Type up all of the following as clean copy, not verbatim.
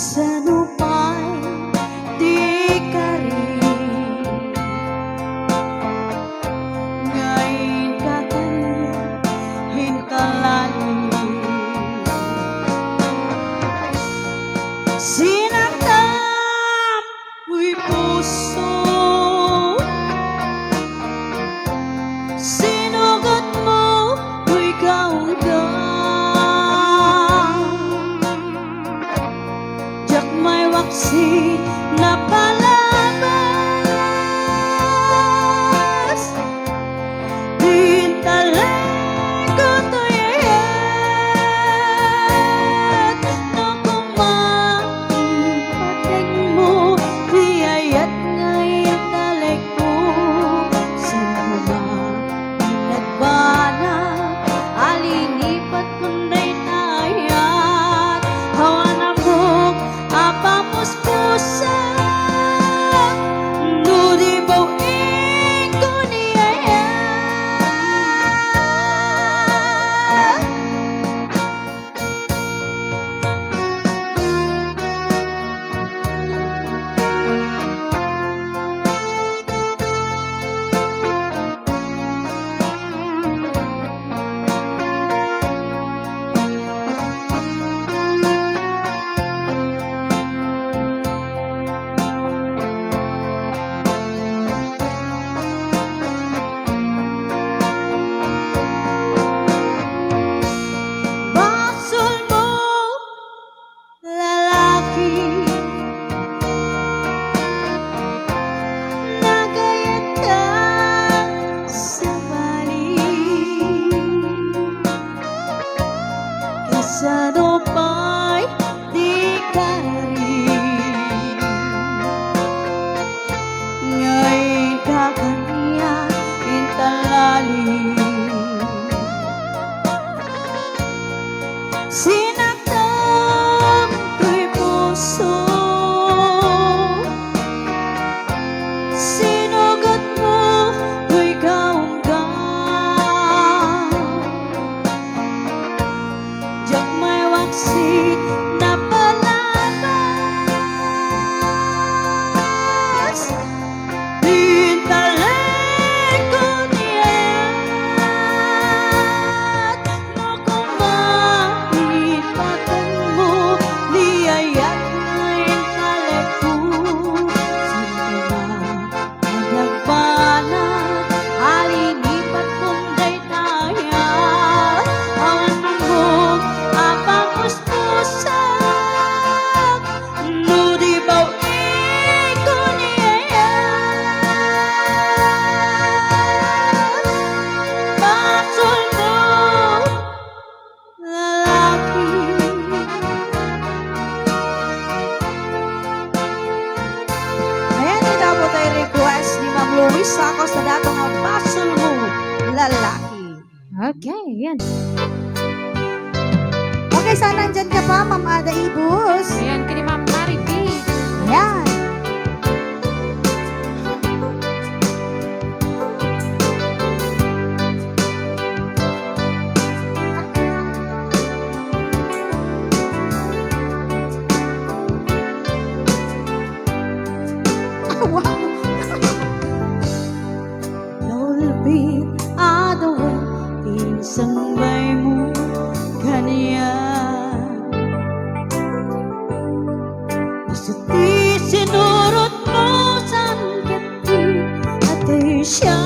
sanupay di ka rin. Ngayon ka kanya hintalangin. Sinaktan mo'y puso, sinugot mo mo'y kaunggang. Diyak may waksi na palabas, dintalan ko to'yayat. No kumain pateng mo, diyayat ngayon talik mo. Sa mga pinagbana, alinipat kunday tayat. Hawan ako apapuspusan, no di bawin ko niyayat. Basol mo, lalaki, nagayat ka sa balik. Kasano pa'y di ka rin. Ngayon ka kanya intalali. Sinaktan ko'y puso, sinugot mo ko'y kaunggang. Diyak may waksi na palabas, dintalan ko niyayat. No kumain pateng mo, niyayat ngayon talik ko. Sa mga nagbana, alinipat kunday tayat. Awan mo apapuspusan, no di bawin ko niyayat. Basol mo, lalaki. Ayan, ito po tayo request ni Ma'am Louis Sacos na datong ang basol mo, lalaki. Okay, yan. Okay, sana nandyan ka pa, Ma'am Ada Ibus. Ayan, kini Ma'am Mary B. Ayan. Wow. Lolbi adawan pinsang bay mo kaniya. Nasuti sinurot mo sangkit di ate siya.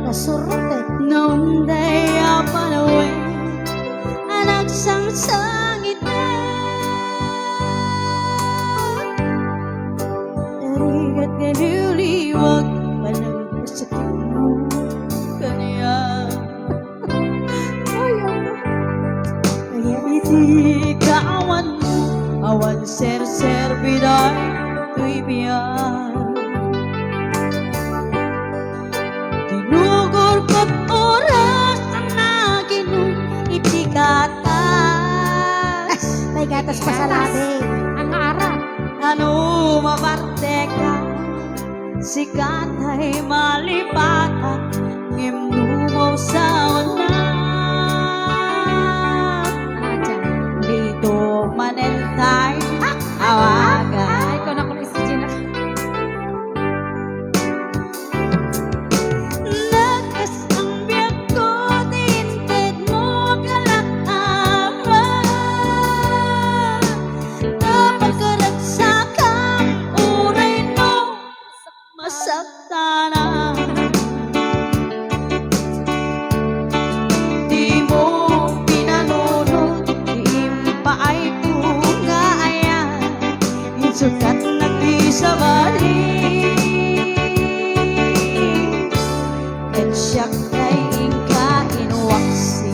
Nasurot nonday apalawe anak sang sangit na. Darigat naliwag palang pasakit mo kaniya. Kaya iti kaawan mo, awan ser-ser biday tuy biyan. Tinugor ko't oras ang naginong iti gatas. May gatas pa sa labi. Ang arap. Ano mabarte ka, sikat ay malipatan, ngimnumaw sa una. Ajan. paay ko nga ayan insukat nagdi sa balik at siyak kay ingka inuwaksi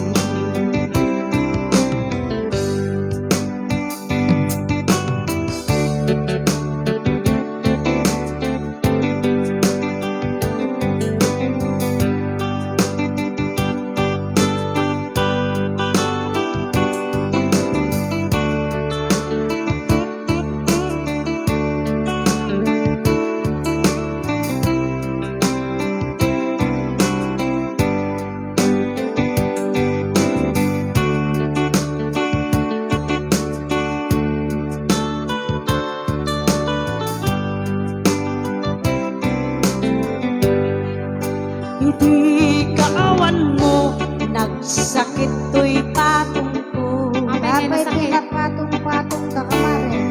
Hindi kaawan mo, nagsakit to'y patong ko. Abay, Abay, nasakit. pinapatong-patong ka kamari.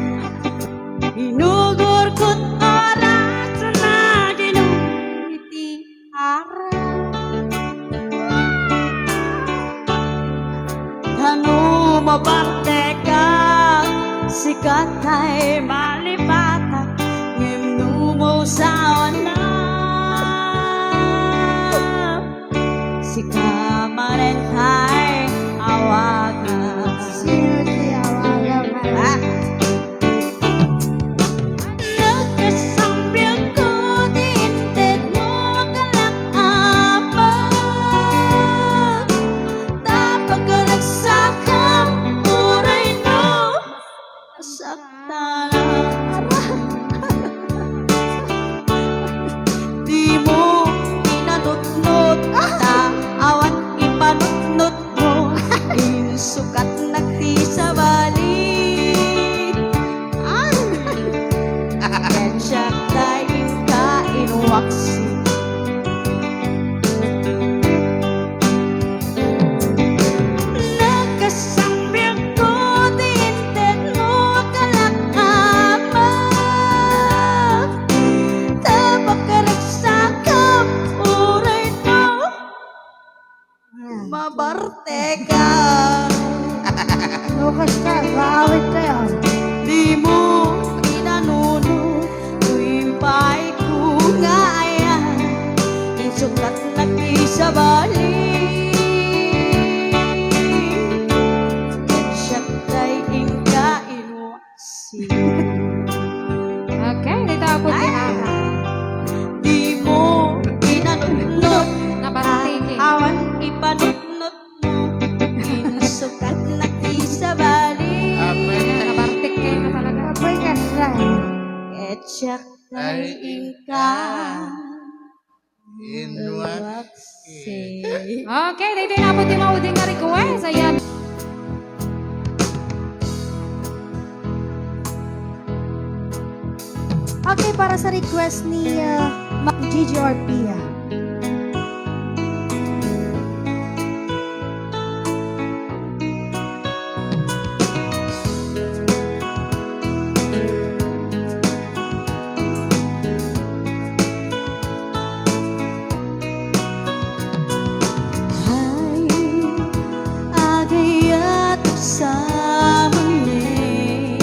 Inugor ko't oras na ginumiti ara. Ano mabarte ka, sikat ay malipata, ngimno mo sa wala. Si Kamarin ay awagan. Sino siya? Wala Ah. Nagkasambyag ko, diinted mo kalakapag. Tapag ka nagsakam, uray no, nasaktan di mo inanot-not, awan ipanot-not mo, insukat nagti sa balik. Yan siya tayo ka inuwaksi. Nagkasambyag ko, diinted mo kalakapag. Tapag ka nagsakam, uray no, mabarte ka. Lukas ka, kaawit ka yan. Di mo inanuno, tuwing paay ko nga ayan insukat nagdi sa balik. At siya kay ingka inuwaksi. Okay, dito ako tinara. Di mo inanunod, Nabartigi. awan ipanunod mo, insukat nagdi sa balik. Nabartik kayo na talaga. Abay ka siya. At siya kay ingka Inuwaksi. inuwaksi. Okay, dito na po timauding nga request. Ayan. Okay, para sa request ni Mac Gigi Orpia. Ay, agayat sa muli.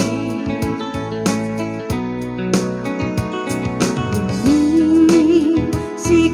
Ini si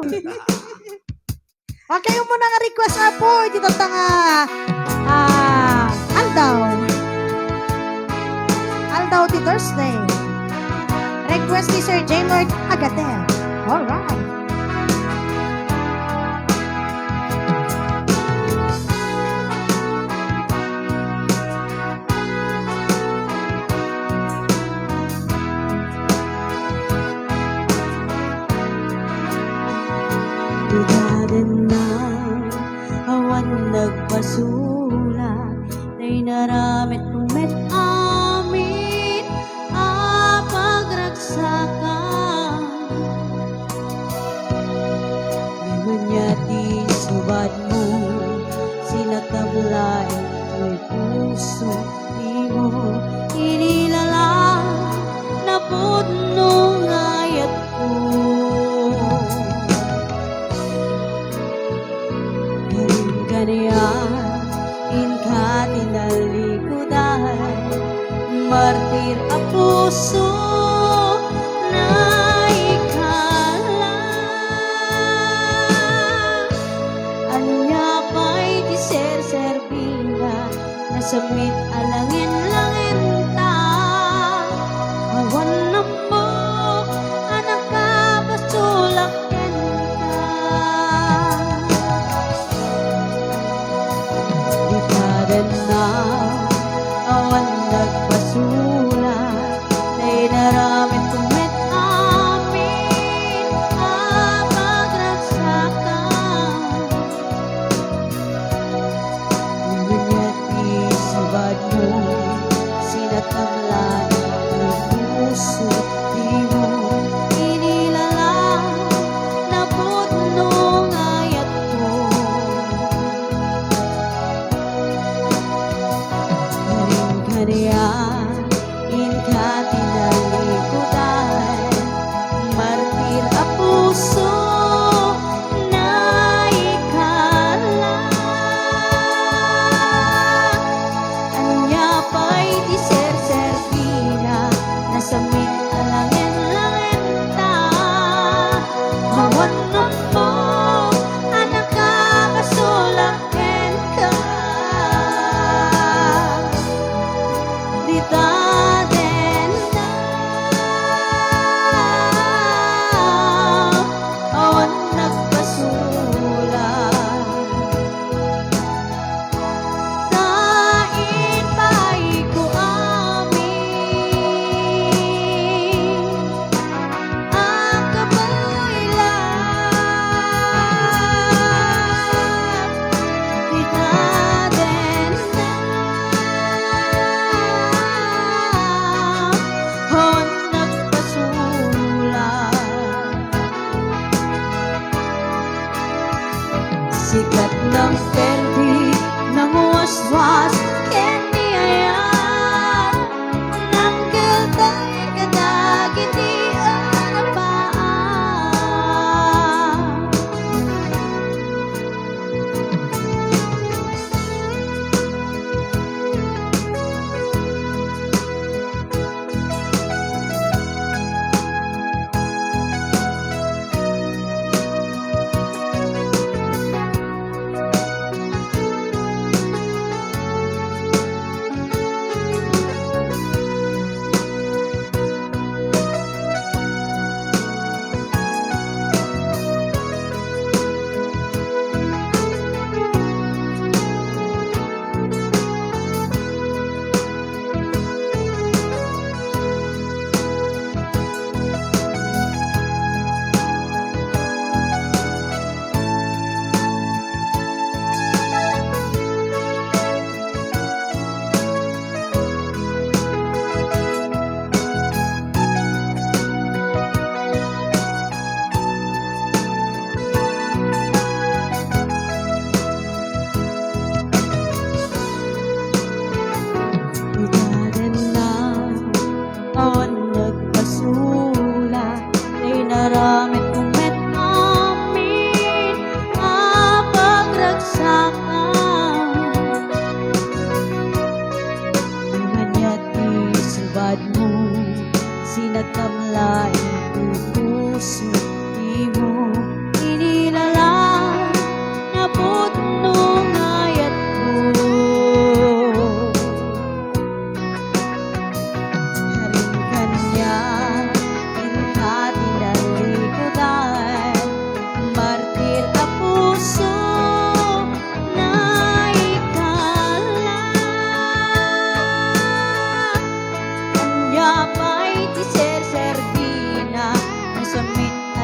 Okay, yung muna nga request nga po, dito nga, Aldaw. Aldaw ti Thursday. Request ni Sir J. Lord Agatel. Alright. Tudadan na awan nagpasula Day naramit kumet amin pagraksakan Ngayon niya di subad mo Sinakamlay ko'y puso Di mo inilala na pudno ngayat ko Kaniya inka tinalikudan martir a puso na ikala anya pa'y di ser-serbila nasamit alangin-langin ta awan na mo anak ka basulak dan na awan nagpasula Day naramit kumet amin pagraksakan Ngunit isubad mo sinatamlan ng puso Di mo inilala na pudno ngayat ko Kaniya inka tinalikudan martir a puso na ikala anya pa'y di ser-serbila nasamit alangin-langin ta awan na mo anak ka kasulaken ka Daden na awan nagpasula Tain pa'y ko amin ang kabaylan Di daden na awan nagpasula Sikat ng perdi ng waswas ken niayan Nang giltay kadagit di arapaan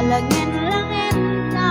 Langin-langin ka